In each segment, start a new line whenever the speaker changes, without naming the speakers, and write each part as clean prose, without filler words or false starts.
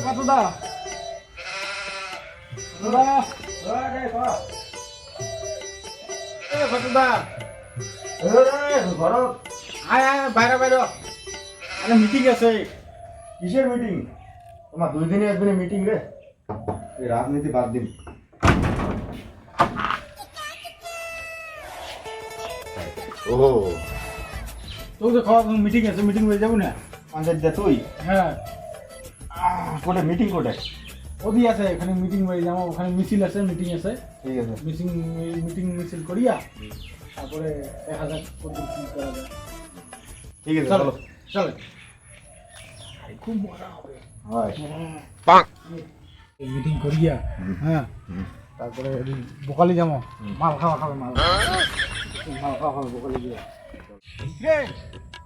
ফাতুদা ফাতুদা ঘর আয় আয় বাইরে বাইরে আরে মিটিং আছে।
কিসের মিটিং? তোমার 2 দিনে একদিনে মিটিং রে? এই রাজনীতি বাদ দিন। ও
তোকে তো খাওয়া মিটিং আছে, মিটিং হয়ে যাবো না?
পঞ্চায়েত দে তুই?
হ্যাঁ
কোটে মিটিং কোটে?
ওদি আছে, এখানে মিটিং হয়ে যাবো, ওখানে মিছিল আছে, মিটিং আছে।
ঠিক আছে,
মিটিং মিছিল করিয়া তারপরে দেখা যাক কত কি করা যায়।
ঠিক আছে,
চলো
চলো
চলো। খুব মজা হবে।
হয়
মিটিং করিয়া হ্যাঁ তারপরে বোকালি যাবো, মাল খাওয়া খাবে, মাল খাওয়া খাবে বোকালি গিয়ে।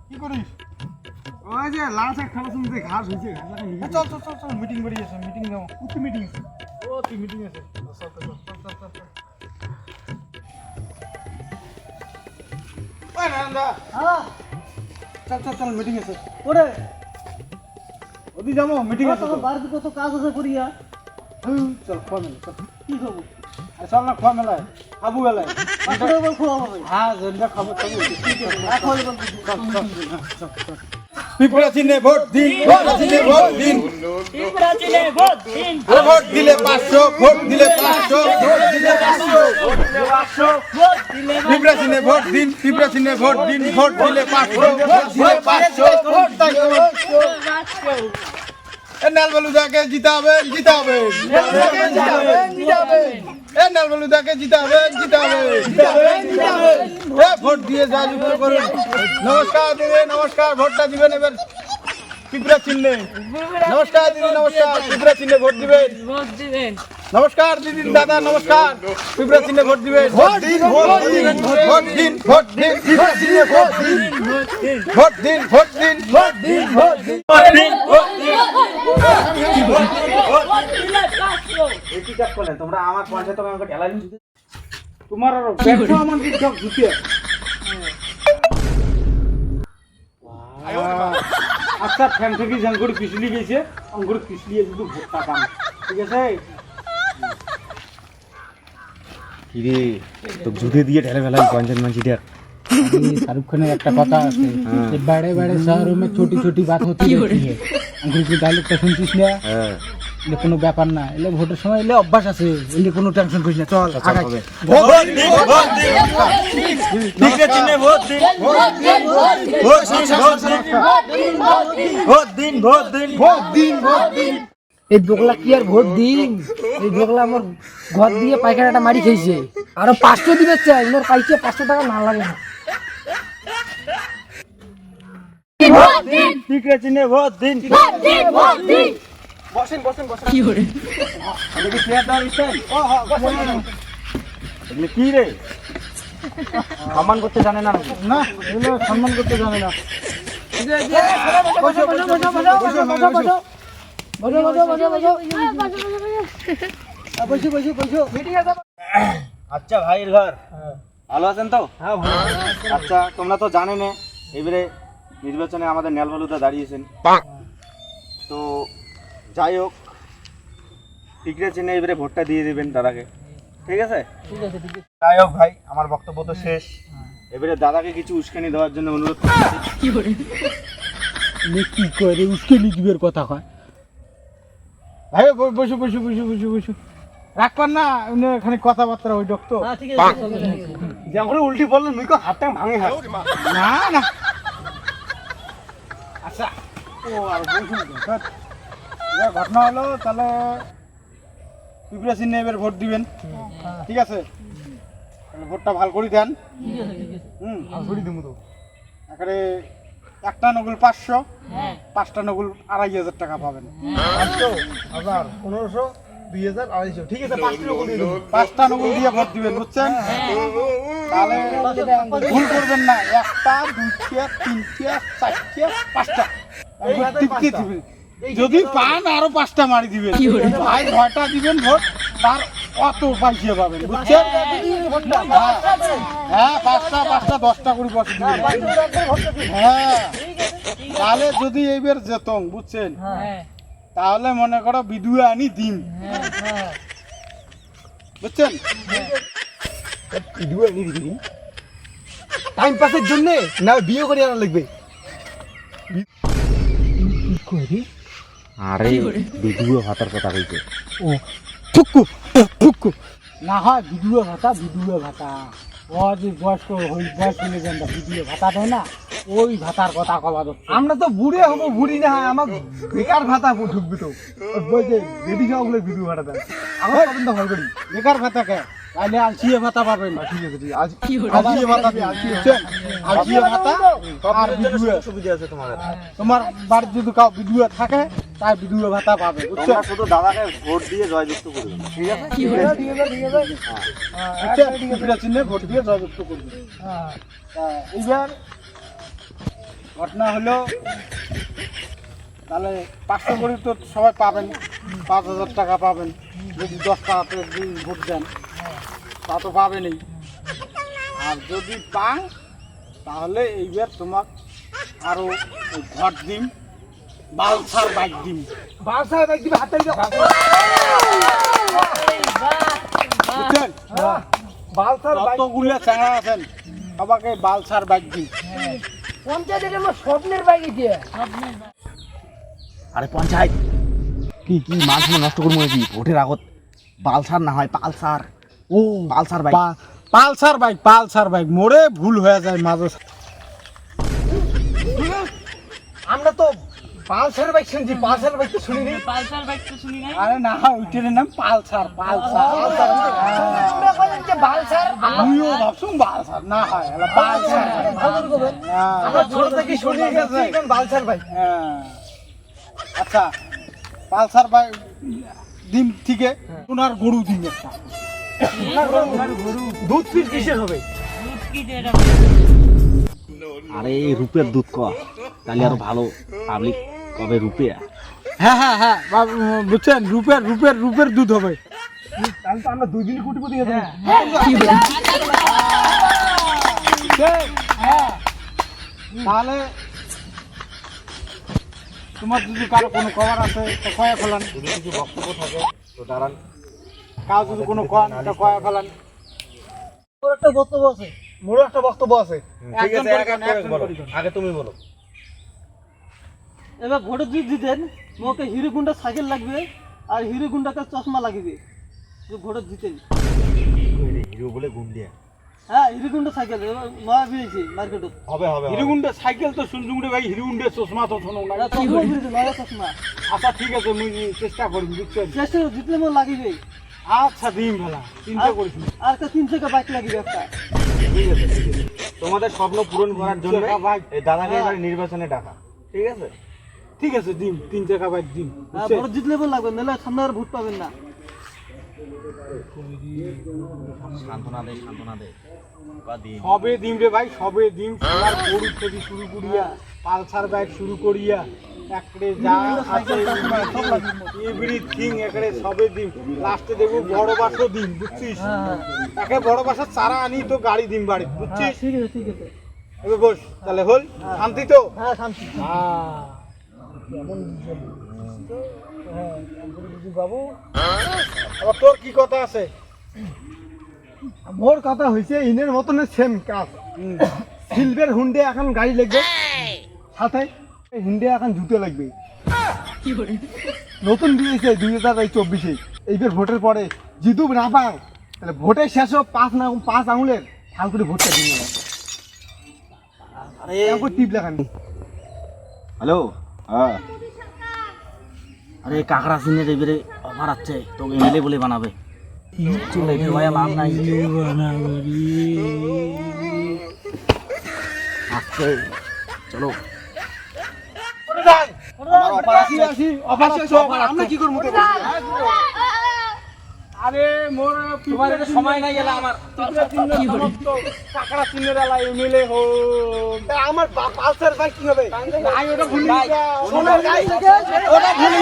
কি করিস? ওই যে লাল শাক খাওয়া শুনতে ঘাস হয়েছে, চল চল চল চল মিটিং করি আছে, মিটিং যাবো। কোথায় মিটিং? ও তুই মিটিং আছে, চল চল চল চল চল। ওই নান্দা চল চল চল মিটিং আছে। ওরে ওদি যাবো, মিটিং আছে।
বাড়িতে কত কাজ আছে করিয়া।
চল খোয়া মেলা, চল
কি করবো?
চল না খোয়া মেলায়, খাবো মেলায়।
খোয়া হবে।
হ্যাঁ যেটা খাবো খাবো।
পিপড়া চিহ্নে ভোট দিন, পিপড়া চিহ্নে ভোট দিন,
পিঁপড়া চিনে ভোট দিন।
আরে ভোট দিলে 500, ভোট দিলে 500, ভোট দিলে 500,
ভোট দিলে
পিপড়া চিহ্নে ভোট দিন, পিপড়া চিহ্নে ভোট দিন, ভোট দিলে 500, ভোট দিলে 500, ভোট দিলে 500। এ নালবালুদাকে জিতাবেন, জিতাবেন, এ নালবালুদাকে জিতাবেন, জিতাবেন, এ ভোট দিয়ে যা যুক্ত করুন। নমস্কার দিদি, নমস্কার, ভোটটা দিবেন এবার পিপড়া চিহ্নে। নমস্কার দিদি, নমস্কার, পিপড়া চিহ্নে ভোট দিবেন।
ভোট দিবেন।
নমস্কার দিদি, দাদা নমস্কার, পিপড়া চিহ্নে ভোট দিবেন। ভোট দিন, ভোট দিন, ভোট দিন, ভোট দিন, পিপড়া চিহ্নে ভোট দিন, ভোট দিন, ভোট দিন, ভোট দিন, ভোট দিন, ভোট দিন, ভোট দিন।
ভোট দিলে 500।
এই কি কাজ করলেন তোমরা? আমার পঞ্চায়েত আমাকে ঠেলা দিন।
তোমার আর ব্যবসা আমার কি সব ঢুকে। আচ্ছা ফ্যান থেকে জাঙ্গুর পিছলি গেছে, আঙ্গুর পিছলিয়ে যদি ভোটটা পান, ঠিক আছে?
কিরে তো জুতে দিয়ে ঢেলে ফেলাম পঞ্চায়েত মাঝিটার।
शाहरुख खान एक कथा আছে যে बड़े बड़े शहरों में छोटी छोटी बात होती रहती है। अंकुर की डायलॉगটা শুনছিস না?
হ্যাঁ
এলে কোনো ব্যাপার না, এলে ভোটের সময় এলে অভ্যাস আছে, এলে কোনো টেনশন করিস না। চল আগাই।
ভোট দিন, ভোট দিন, পিপড়া চিহ্নে ভোট দিন, ভোট দিন, ভোট দিন, ভোট দিন, ভোট দিন, ভোট দিন, ভোট দিন।
এই দোগলা কি আর ভোট দিন? এই দোগলা আমার ঘর দিয়ে পায়খানাটা মারি খেয়েছে, আরো 500 দিবে চাই, ওর পাইছে 500 টাকা না লাগে না। ভোট দিন,
পিপড়া চিহ্নে ভোট দিন।
ভোট দিন, ভোট দিন।
বসেন বসেন বসেন।
কি করে?
এটা কি চেয়ার দেওয়ার স্টাইল?
ও হ্যাঁ বসেন।
এগুলো কি রে? সম্মান করতে জানে না নাকি?
না এগুলো সম্মান করতে জানে না।
বসো বসো বসো বসো বসো বসো বসো বসো বসো বসো বসো বসো বসো মিটিং আছে।
আচ্ছা ভাইয়ের ঘর ভালো আছেন তো?
হ্যাঁ ভালো।
আচ্ছা তোমরা তো জানেন এবারে নির্বাচনে আমাদের নেলবালুদা দাঁড়িয়েছেন, তো যাই হোক পিঁপড়া চিহ্নে এবারে ভোটটা দিয়ে দেবেন দাদাকে, ঠিক আছে?
ঠিক আছে ঠিক আছে।
যাই হোক ভাই, আমার বক্তব্য তো শেষ। এবারে দাদাকে কিছু উস্কানি দেওয়ার জন্য অনুরোধ করছি।
কি করে?
কি করে উসকে লিখবের কথা কয়? ভাই বসু বসু বসু বসু বসু রাখপার না, এখানে কথাবার্তা ওই ডক্টর।
হ্যাঁ ঠিক আছে।
যেমন উল্টি বললেন মুই হাতটা ভাঙে হাত। না না আচ্ছা ও আর বসুন ঘটনা হলো, তাহলে পিঁপড়া চিহ্নে এবার ভোট দিবেন, ঠিক আছে? তাহলে ভোটটা ভালো করে দেন।
ঠিক আছে ঠিক আছে।
ভালো করে দিব তো। এখানে একটা নগুল 500,
হ্যাঁ
5টা নগুল 2500 টাকা পাবেন। 500, 1000, 1500, 2000, 250, ঠিক আছে? 5টা নগুল দিয়ে দেবো। 5টা নগুল দিয়ে ভোট দিবেন, বুঝছেন? তাহলে ভুল করবেন না, 1টা 2টা 3টা 4টা 5টা টিপতে দিবেন। যদি পান আরো 5টা মারি দিবেন। ভাই 6টা দিবেন ভোট, তার অত পয়সা পাবেন, বুঝছেন? হ্যাঁ 5টা 10টা করে বসে দিবেন। হ্যাঁ তাহলে যদি এইবার যেতং বুঝছেন
হ্যাঁ
তাহলে মনে করো বিদুয়া আনি দিম
হ্যাঁ
বুঝছেন
ভিডিও এনে দিবি টাইম পাসের জন্য না বিয়ে করে আনা লাগবে কি করি
আরে ভিডিও হাতার কথা কইছে
ও ফুকু ফুকু না হয় ভিডিও ভাতা ও যে বয়স্ক বয়স মিলে যান ভিডিও ভাতা দেয় না ওই ভাতার কথা কবা যাচ্ছে
আমরা তো বুড়ে হবো বুড়ি না হয় আমার বেকার ভাতা ঢুকবি তো ওই যে রেডি সবগুলো ভিডিও ভাড়া দেন আমার পর্যন্ত ভয় করি
বেকার ভাতা কে তাহলে আলসিয়ে ভাতা পাবেন
ঠিক আছে ঠিক আছে
আলসিয়ে ভাতা বুঝছেন আলসিয়ে ভাতা আর ভিডিও
সুবিধা আছে তোমাদের
তোমার বাড়ির যদি কাউ ভিডিও থাকে তাই ভিডিও ভাতা পাবে বুঝছেন
তোমরা শুধু দাদাকে ভোট দিয়ে জয়যুক্ত করবে ঠিক আছে
বুঝছেন ত্রিপুরা চিহ্নে ভোট দিয়ে জয়যুক্ত করবে এইবার ঘটনা হলো তাহলে 500 করে তো সবাই পাবেন 5000 টাকা পাবেন যদি 10 টাকাতে ভোট দেন তা তো পাবেনই আর যদি পান তাহলে এইবার তোমার আরো ঘর দিম বালসার বাইক দিম
বাসায় বাইক দিবে হাতে দাও
বুঝছেন
বালসার বাইক
যতগুলো চাঙা আছেন সবাকে বালসার বাইক দিম
পঞ্চায়েতের আমার স্বপ্নের বাইকে দিয়ে
আরে পঞ্চায়েত কি কি মাছ নষ্ট করবো নাকি ভোটের আগত বালসার না হয় পালসার
ও
পালসার বাইক
পালসার বাইক মোড়ে ভুল হয়ে যায় মাঝে
আমরা তো পালসার বাইক শুনছি পালসার বাইক তো শুনিনি
পালসার বাইক তো শুনি নাই
আরে না ওইটার নাম পালসার
তোমরা বলেন যে বালসার
আমিও ভাবছুম বালসার না হয় এলা পালসার হ্যাঁ।
আমরা ছোট থেকে শুনি গেছি এখন বালসার বাইক
হ্যাঁ। আচ্ছা পালসার বাইক ডিম থেকে ওনার গরু ডিম একটা
দুধ পিস কিসের হবে
আরে এই রূপের দুধ ক তাহলে আরো ভালো পাবলিক কবে রূপে
হ্যাঁ বুঝছেন রূপের দুধ হবে
তাহলে তো আমরা 2 দিন কোটিপতি হয়ে যাবো
তাহলে তোমার যদি কারো কোনো কভার আছে তো কয়া ফেলান
যদি কিছু বক্তব্য থাকে তো দাঁড়ান
কাউ যদি কোনো কন তো কয়া ফেলান
মোর একটা বক্তব্য আছে মোর একটা বক্তব্য আছে
ঠিক আছে
একজন
এক এক
একজন
করে বলো
করে।
আগে তুমি বলো
এবার ভোটে যদি জিতেন মোকে হিরো গুন্ডা সাইকেল লাগবে আর হিরো গুন্ডাকে চশমা লাগবে যদি ভোটে জিতেন
হিরো বলে ঘুম দিয়ে
হ্যাঁ হিরো গুন্ডা সাইকেল এবার নয়া বেরিয়েছে মার্কেটে
হবে হবে
হিরুগুন্ডা সাইকেল তো শুনজুগুন্ডে ভাই হিরুগুন্ডে চশমা তো শোনো না
চশমা বেরিয়েছে নয়া চশমা
আচ্ছা ঠিক আছে মুই চেষ্টা করি বুঝছেন
চেষ্টা করে জিতলে মোর লাগবে
আচ্ছা দিন ভালা চিন্তা করিস না।
আর একটা 3 টাকা বাইক লাগবে একটা
ঠিক আছে তোমাদের স্বপ্ন পূরণ করার জন্য
ভাই
এই দাদাকে এবার নির্বাচনে ডাকা ঠিক আছে
ঠিক আছে দিন 3 টাকা বাইক দিন
হ্যাঁ, ভোট জিতলে মোর লাগবে নাহলে সামনে আর ভোট পাবেন না
সান্ত্বনা দে বা দিন
সবে দিন রে ভাই সবে দিন সবার গরু থেকে শুরু করিয়া পালসার বাইক শুরু করিয়া একড়ে যা আছে এভরিথিং একড়ে সবে দিন লাস্টে দেখবো বড় বাসও দিন বুঝছিস একে বড় বাসার চারা আনি তো গাড়ি দিন বাড়ি বুঝছিস
ঠিক আছে
এবার বস তাহলে হল শান্তি তো
হ্যাঁ শান্তি
বাবু
আবার তোর কি কথা আছে
মোর কথা হইছে ইনের মতনের সেম কাজ সিলভার হুন্ডে এখন গাড়ি লাগবে সাথে হুন্ডে এখন জুতো লাগবে নতুন দিয়েছে 2024-এ এইবার ভোটের পরে জিতু না পাও তাহলে ভোটের শেষে 5 আঙুলের ফাল করে ভোটটা দিয়ে দেবে
আরে
এরপর টিপ লাগান
হ্যালো হ্যাঁ আরে কাকড়া সিনের এবারে অফার আছে তো এমএলএ বলে বানাবে চলে ভয় লাভ নাই আচ্ছা চলো
আমরা কি করবো
আরে মোর তোমার এটা সময় নাই গেল আমার কাকড়া চিনের এলা এমএলএ হো
আমার পালসার বাইক কি হবে
নাই ওটা ভুলি
সোনার গাড়ি ওটা ভুলি